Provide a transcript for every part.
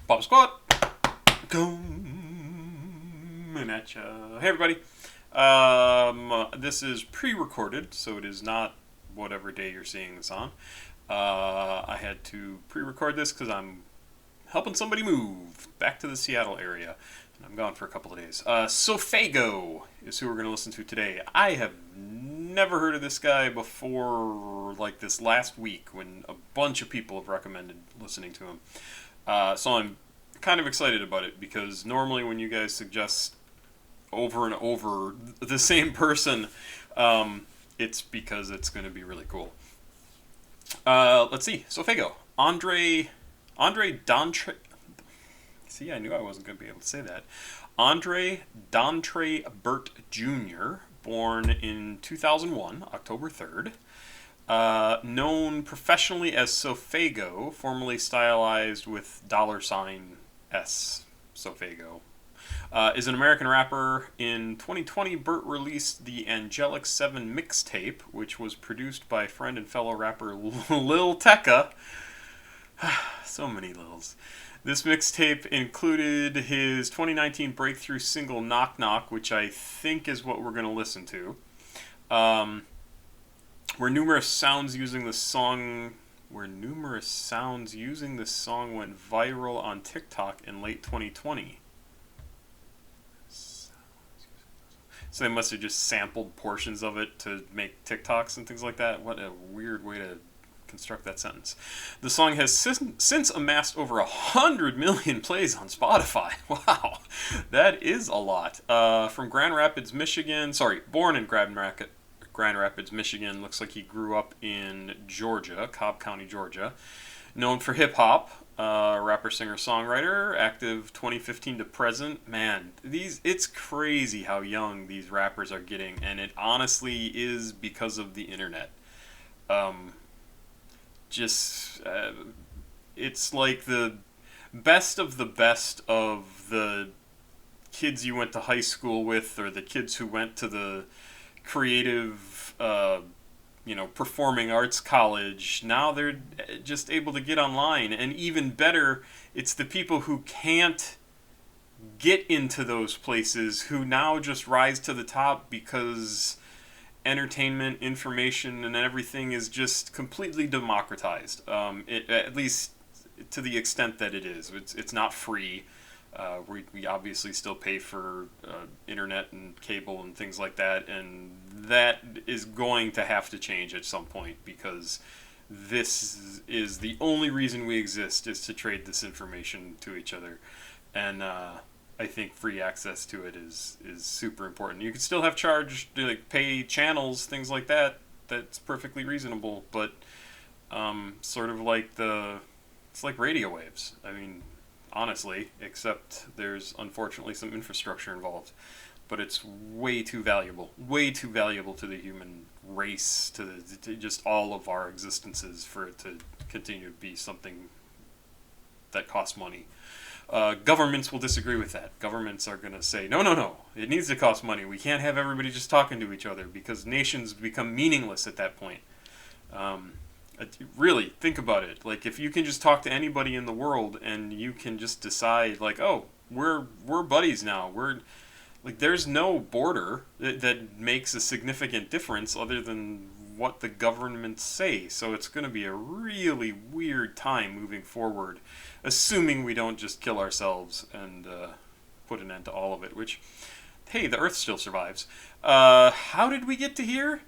Pop Squad, coming at ya. Hey everybody. This is pre-recorded, so it is not whatever day you're seeing this on. I had to pre-record this because I'm helping somebody move back to the Seattle area. And I'm gone for a couple of days. SoFaygo is who we're going to listen to today. I have never heard of this guy before, like this last week, when a bunch of people have recommended listening to him. So I'm kind of excited about it, because normally when you guys suggest over and over the same person, it's because it's going to be really cool. Let's see. SoFaygo. Andre Dantre. See, I knew I wasn't going to be able to say that. Andre Dantre Burt Jr., born in 2001, October 3rd. Known professionally as SoFaygo, formerly stylized with $S, SoFaygo. Is an American rapper. In 2020, Burt released the Angelic 7 mixtape, which was produced by friend and fellow rapper Lil Tecca. So many Lils. This mixtape included his 2019 breakthrough single Knock Knock, which I think is what we're going to listen to. Where numerous sounds using the song went viral on TikTok in late 2020. So they must have just sampled portions of it to make TikToks and things like that. What a weird way to construct that sentence. The song has since amassed over 100 million plays on Spotify. Wow, that is a lot. From Grand Rapids, Michigan. Born in Grand Rapids, Michigan. Looks like he grew up in Georgia, Cobb County, Georgia. Known for hip hop, rapper, singer, songwriter, active 2015 to present. Man, it's crazy how young these rappers are getting, and it honestly is because of the internet. It's like the best of the kids you went to high school with, or the kids who went to the creative, performing arts college. Now they're just able to get online, and even better, it's the people who can't get into those places who now just rise to the top because entertainment, information, and everything is just completely democratized. At least to the extent that it is. It's not free. We obviously still pay for internet and cable and things like that, and that is going to have to change at some point, because this is the only reason we exist, is to trade this information to each other. And I think free access to it is super important. You can still have pay channels, things like that. That's perfectly reasonable, but sort of like it's like radio waves. I mean, honestly, except there's unfortunately some infrastructure involved. But it's way too valuable to the human race, to just all of our existences, for it to continue to be something that costs money. Governments will disagree with that. Governments are going to say, no, it needs to cost money. We can't have everybody just talking to each other, because nations become meaningless at that point. Really, think about it. Like, if you can just talk to anybody in the world, and you can just decide, like, oh, we're buddies now. There's no border that makes a significant difference other than what the governments say. So it's going to be a really weird time moving forward, assuming we don't just kill ourselves and put an end to all of it, which, hey, the Earth still survives. How did we get to here?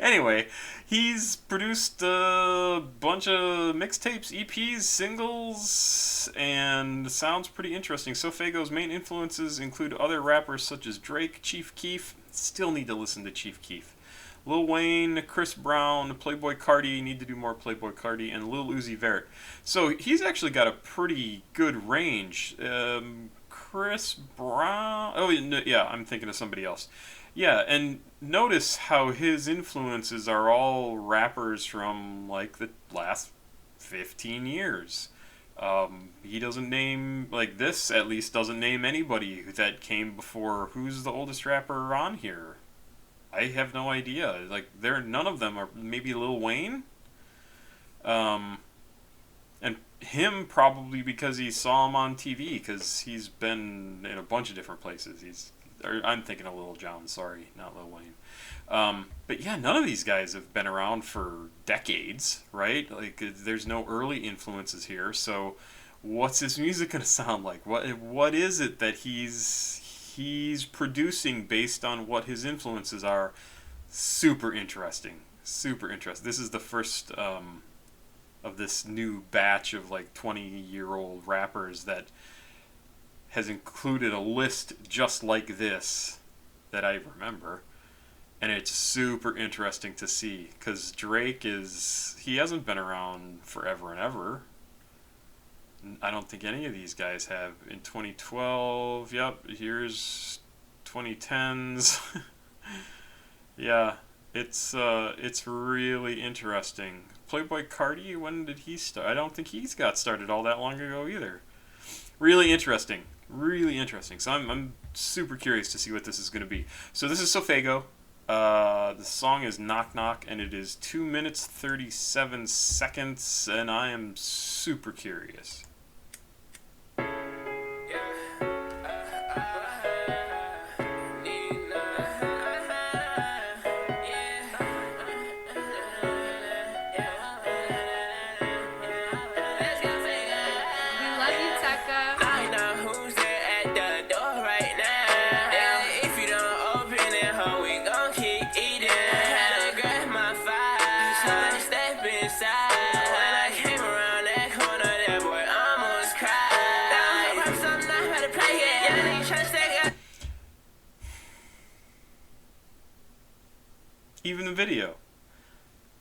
Anyway, he's produced a bunch of mixtapes, EPs, singles, and sounds pretty interesting. SoFaygo's main influences include other rappers such as Drake, Chief Keef. Still need to listen to Chief Keef. Lil Wayne, Chris Brown, Playboi Carti. Need to do more Playboi Carti, and Lil Uzi Vert. So he's actually got a pretty good range. Chris Brown. Oh yeah, I'm thinking of somebody else. Yeah, and notice how his influences are all rappers from, like, the last 15 years. He doesn't name, like, this at least doesn't name anybody that came before. Who's the oldest rapper on here? I have no idea. Like, none of them are. Maybe Lil Wayne? And him probably because he saw him on TV, because he's been in a bunch of different places. I'm thinking of Lil Jon, sorry, not Lil Wayne. But yeah, none of these guys have been around for decades, right? Like, there's no early influences here. So, what's his music gonna sound like? What is it that he's producing based on what his influences are? Super interesting. Super interesting. This is the first of this new batch of like 20-year-old rappers that has included a list just like this that I remember. And it's super interesting to see, because he hasn't been around forever and ever. I don't think any of these guys have. In 2012, yep, here's 2010s. Yeah, it's really interesting. Playboy Cardi, when did he start? I don't think he's got started all that long ago either. Really interesting. Really interesting. So I'm super curious to see what this is going to be. So this is SoFaygo. The song is Knock Knock, and it is 2 minutes 37 seconds, and I am super curious. Even the video,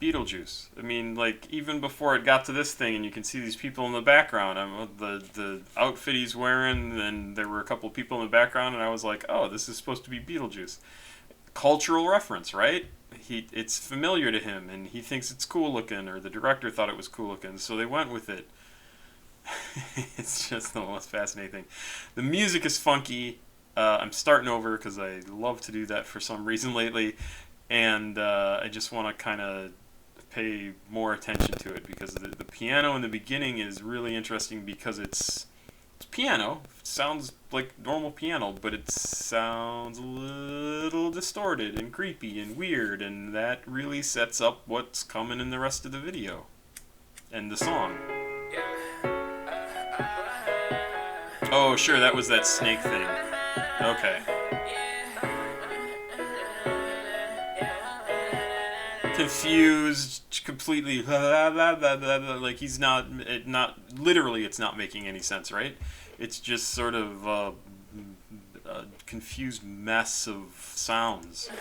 Beetlejuice. I mean, like, even before it got to this thing, and you can see these people in the background. The outfit he's wearing, and there were a couple of people in the background, and I was like, oh, this is supposed to be Beetlejuice. Cultural reference, right? It's familiar to him, and he thinks it's cool looking, or the director thought it was cool looking, so they went with it. It's just the most fascinating thing. The music is funky. I'm starting over because I love to do that for some reason lately. And I just want to kind of pay more attention to it, because the piano in the beginning is really interesting, because it's piano. It sounds like normal piano, but it sounds a little distorted and creepy and weird, and that really sets up what's coming in the rest of the video and the song. Oh, sure, that was that snake thing. Okay. Confused, completely, like he's not literally, it's not making any sense, right? It's just sort of a confused mess of sounds.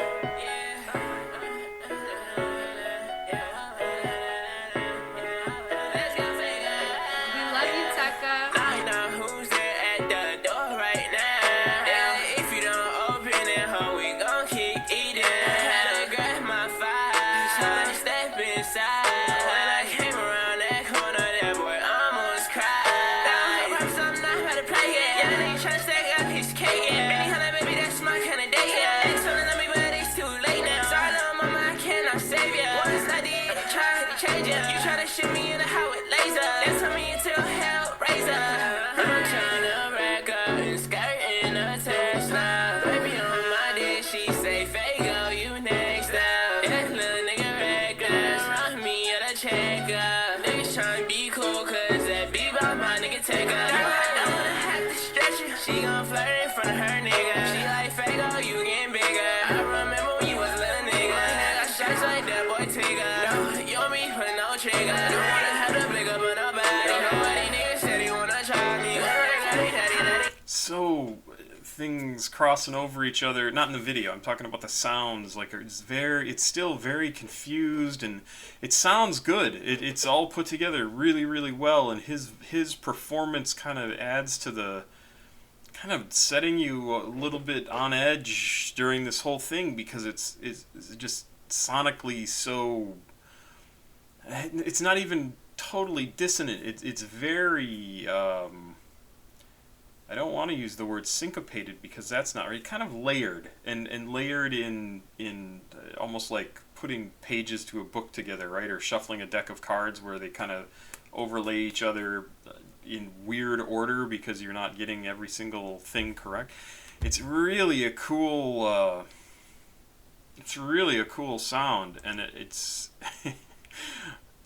She gon' flirt in front of her nigga. She like Faygo, you getting bigger. I remember when you was a little nigga. I got shots like that boy Tigger. No, you and me put no trigger. Don't wanna have to blick up on nobody. Nobody nigga said he wanna try me. So, things crossing over each other, not in the video, I'm talking about the sounds, like it's still very confused, and it sounds good. It's all put together really, really well, and his performance kind of adds to the kind of setting you a little bit on edge during this whole thing, because it's just sonically so, it's not even totally dissonant. It's very I don't want to use the word syncopated, because that's not right. Kind of layered, and layered in almost like putting pages to a book together, right? Or shuffling a deck of cards, where they kind of overlay each other in weird order because you're not getting every single thing correct. It's really a cool. It's really a cool sound, and it's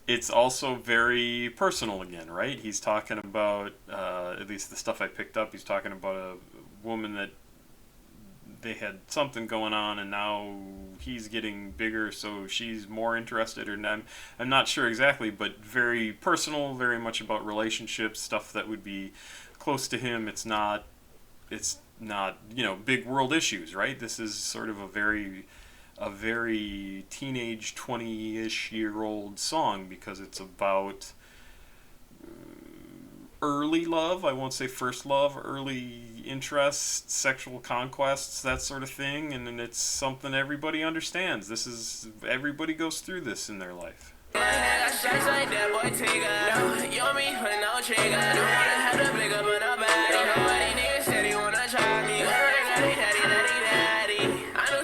it's also very personal again, right? He's talking about, at least the stuff I picked up, he's talking about a woman that they had something going on, and now he's getting bigger, so she's more interested. Or I'm not sure exactly, but very personal, very much about relationships, stuff that would be close to him. It's not big world issues, right? This is sort of a very teenage 20-ish year old song because it's about early love. I won't say first love, early interest, sexual conquests, that sort of thing, and it's something everybody understands. Everybody goes through this in their life.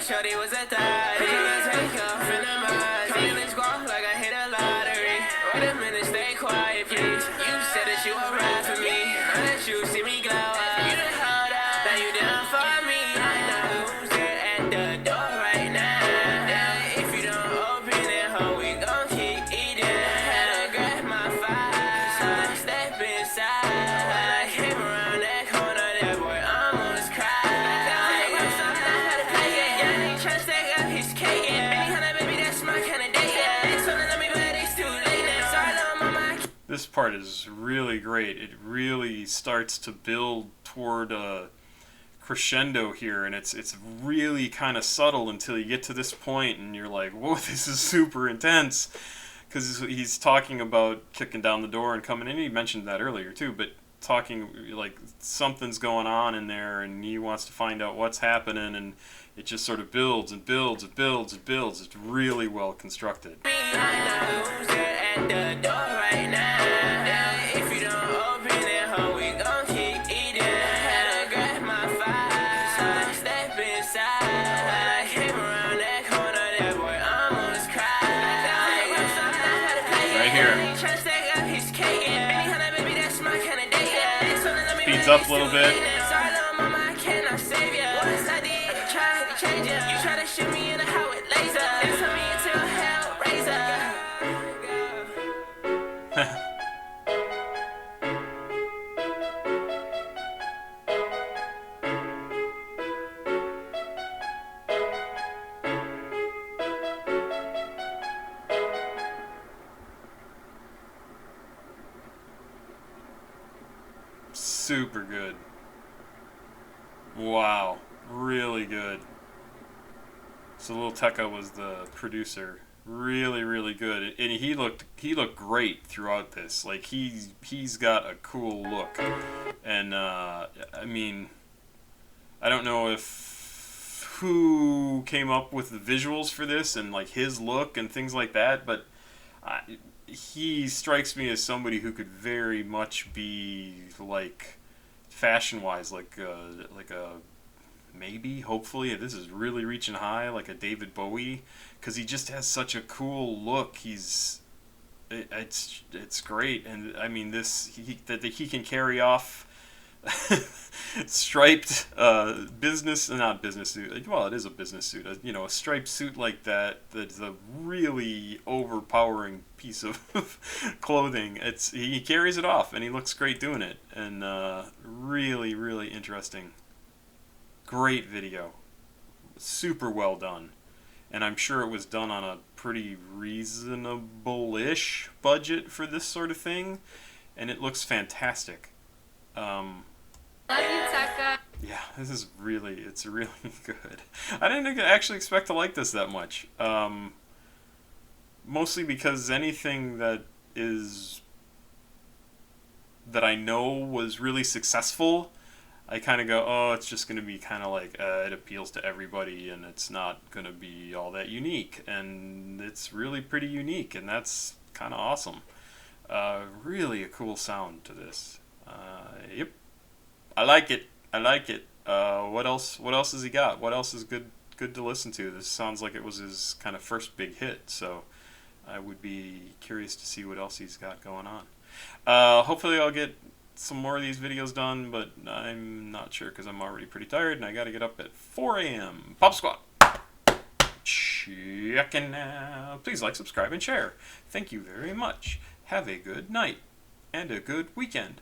Shorty was a thotty. Take off in the mind. Feeling squawk like I hit a lottery. Wait a minute, stay quiet, please. You said that you were right for me. Now that you see me glow up, you done hold up. Now you down for me. I know who's there at the door right now. If you don't open it, ho, we gon' keep eating. Had to grab my fire, so I step inside. When I came around that corner, that boy almost cried. This part is really great. It really starts to build toward a crescendo here, and it's really kind of subtle until you get to this point, and you're like, whoa, this is super intense. Because he's talking about kicking down the door and coming in. He mentioned that earlier too, but talking like something's going on in there, and he wants to find out what's happening, and it just sort of builds and builds and builds and builds. It's really well constructed. Speeds up a little bit. Super good. Wow, really good. So Lil Tecca was the producer. Really, really good, and he looked great throughout this. Like he's got a cool look, and I mean, I don't know if who came up with the visuals for this and like his look and things like that, but he strikes me as somebody who could very much be like fashion-wise, like a maybe, hopefully, this is really reaching high, like a David Bowie, because he just has such a cool look. It's great, and I mean that he can carry off striped not business suit. Well, it is a business suit. A striped suit like that. That's a really overpowering piece of clothing. He carries it off, and he looks great doing it. And really, really interesting. Great video. Super well done. And I'm sure it was done on a pretty reasonable-ish budget for this sort of thing. And it looks fantastic. Love you, Tecca. Yeah, it's really good. I didn't actually expect to like this that much. Mostly because anything that I know was really successful, I kind of go, oh, it's just going to be kind of like, it appeals to everybody, and it's not going to be all that unique. And it's really pretty unique, and that's kind of awesome. Really a cool sound to this. Yep. I like it. What else has he got? What else is good to listen to? This sounds like it was his kind of first big hit, so I would be curious to see what else he's got going on. Hopefully I'll get some more of these videos done, but I'm not sure because I'm already pretty tired and I got to get up at 4 a.m. Pop Squat. Checking out. Please like, subscribe, and share. Thank you very much. Have a good night and a good weekend.